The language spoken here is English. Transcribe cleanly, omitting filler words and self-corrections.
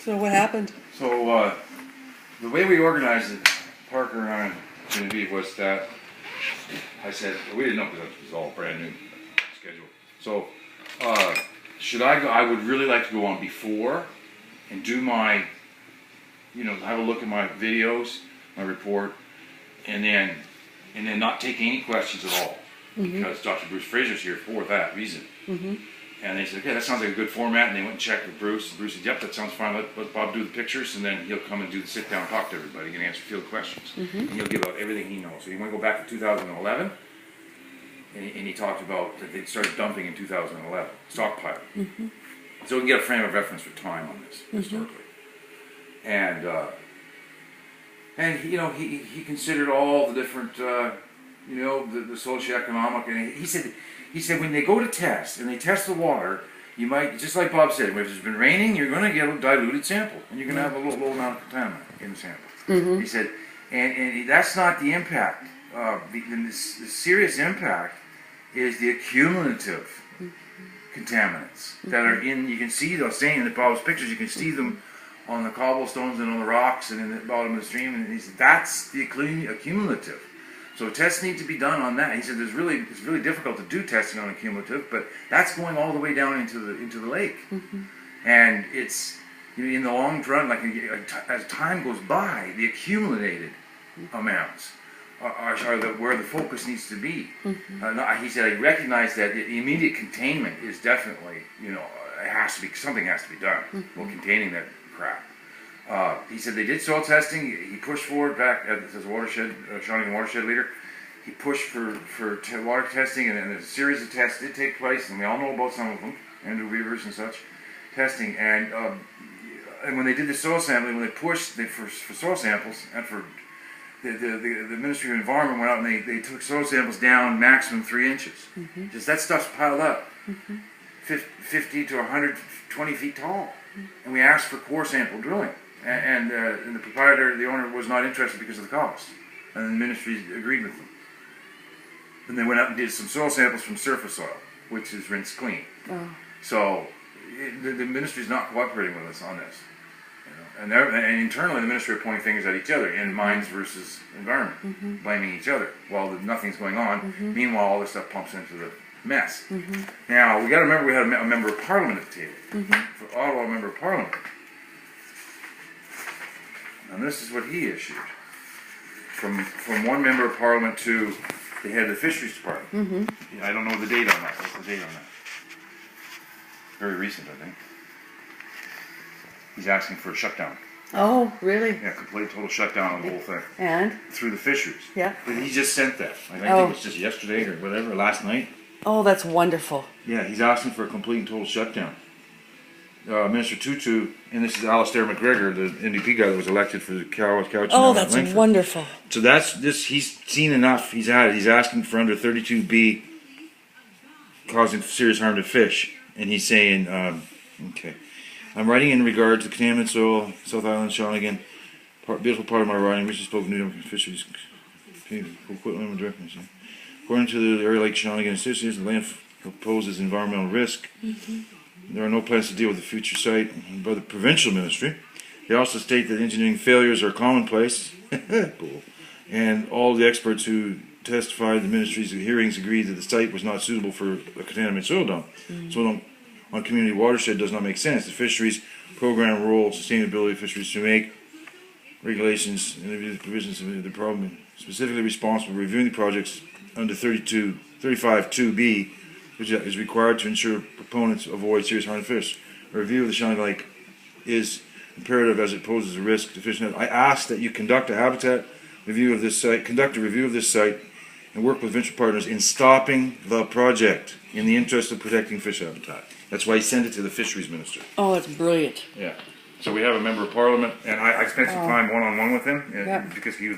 So what happened? So the way we organized it, Parker and I and Genevieve, was that I said, we didn't know because it was all brand new schedule. So should I go? I would really like to go on before and do my, have a look at my videos, my report, and then not take any questions at all, because Dr. Bruce Fraser's here for that reason. And they said, okay, that sounds like a good format, and they went and checked with Bruce, and Bruce said, yep, that sounds fine, let Bob do the pictures, and then he'll come and do the sit down and talk to everybody and answer field questions. And he'll give out everything he knows. So he went to go back to 2011, and he talked about that they started dumping in 2011, stockpiling. So we can get a frame of reference for time on this, historically. And he considered all the different, the socioeconomic, and he said when they go to test, and they test the water, you might, just like Bob said, if it's been raining, you're going to get a diluted sample, and you're going to have a low amount of contaminant in the sample. He said, and that's not the impact. The serious impact is the accumulative contaminants that are in, you can see those, saying in the Bob's pictures, you can see them on the cobblestones and on the rocks and in the bottom of the stream, and he said, that's the accumulative. So tests need to be done on that. He said it's really difficult to do testing on accumulative, but that's going all the way down into the lake. And it's, in the long run, like as time goes by, the accumulated amounts are where the focus needs to be. He said, I recognize that the immediate containment is definitely, it has to be, something has to be done while containing that crap. He said they did soil testing. He pushed forward back as a watershed, Shawnigan watershed leader. He pushed for water testing, and a series of tests did take place, and we all know about some of them, Andrew Weavers and such testing. And when they did the soil sampling, when they pushed for soil samples, and for the Ministry of Environment went out and they took soil samples down maximum 3 inches. Just that stuff's piled up, 50 to 120 feet tall, and we asked for core sample drilling. And the proprietor, the owner, was not interested because of the cost. And the ministry agreed with them. And they went out and did some soil samples from surface soil, which is rinsed clean. So the ministry is not cooperating with us on this. And internally, the ministry are pointing fingers at each other in mines versus environment, blaming each other while nothing's going on. Meanwhile, all this stuff pumps into the mess. Now, we got to remember we had a member of parliament at the table. For Ottawa, a member of parliament. And this is what he issued from one member of parliament to the head of the fisheries department. I don't know the date on that. What's the date on that? Very recent, I think. He's asking for a shutdown. Oh, really? Yeah, complete total shutdown on the whole thing. And? Through the fisheries. Yeah. But he just sent that. I think it was just yesterday or whatever, last night. Oh, that's wonderful. Yeah, he's asking for a complete and total shutdown. Minister Tutu, and this is Alistair McGregor, the NDP guy that was elected for the couch. Oh, that's wonderful. So that's this. He's seen enough. He's had it. He's asking for under 32B, causing serious harm to fish, and he's saying, okay, I'm writing in regard to contaminant soil, South Island, Shawnigan. Beautiful part of my writing. Recently spoken to fisheries equipment directors. According to the area Lake Shawnigan Association, the land poses environmental risk. There are no plans to deal with the future site by the provincial ministry. They also state that engineering failures are commonplace. Cool. And all the experts who testified at the ministry's hearings agreed that the site was not suitable for a contaminated soil dump. So on community watershed does not make sense. The fisheries program role sustainability of fisheries to make regulations and the provisions of the problem, specifically responsible for reviewing the projects under 35(2)B, which is required to ensure proponents avoid serious harm to fish. A review of the Shawnigan Lake is imperative as it poses a risk to fish. I ask that you conduct a habitat review of this site, and work with provincial partners in stopping the project in the interest of protecting fish habitat. That's why he sent it to the fisheries minister. Oh, that's brilliant. Yeah. So we have a member of parliament, and I spent some time one-on-one with him because he was